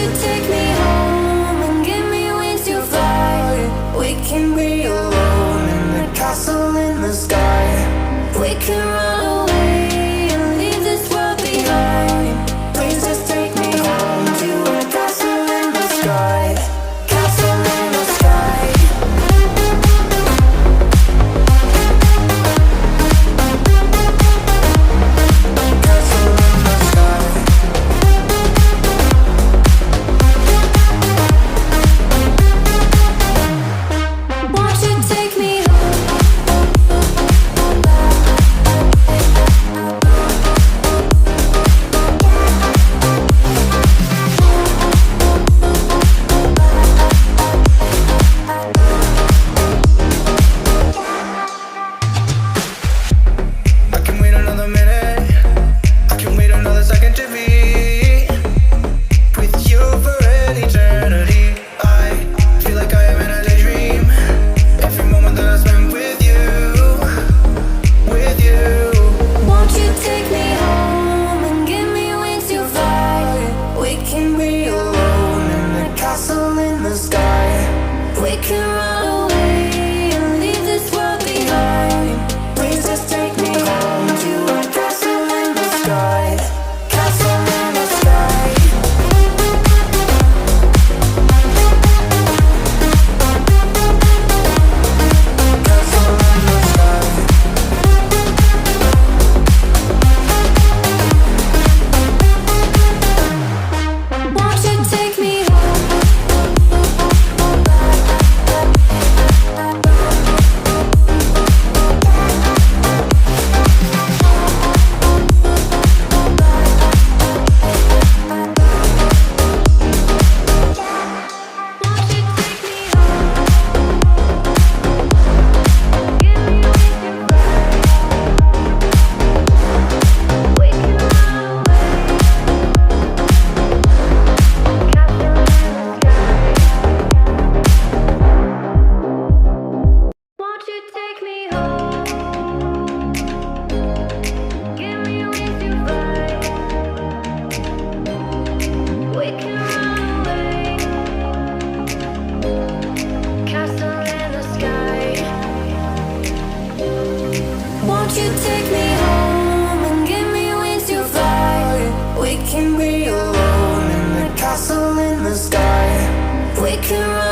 you take me home and give me wings to fly? We can be alone in the castle in the sky. We can run away and leave this world behind. Please just take me home to a castle in the sky. Castle in the sky. Castle in the sky. Won't you take me I can wait another minute, I can wait another second to be with you for an eternity. I feel like I am in a daydream. Every moment that I spend with you, with you. Won't you take me home and give me wings to fly? We can be alone in the castle in the sky. We can run away and leave this world behind. Please just take me home to a castle in the sky. Castle in the sky. Castle in the sky. Won't you take me Won't you take me home? Give me wings to fly. We can run away. Castle in the sky. Won't you take me home and give me wings to fly? We can be alone in the castle in the sky. We can run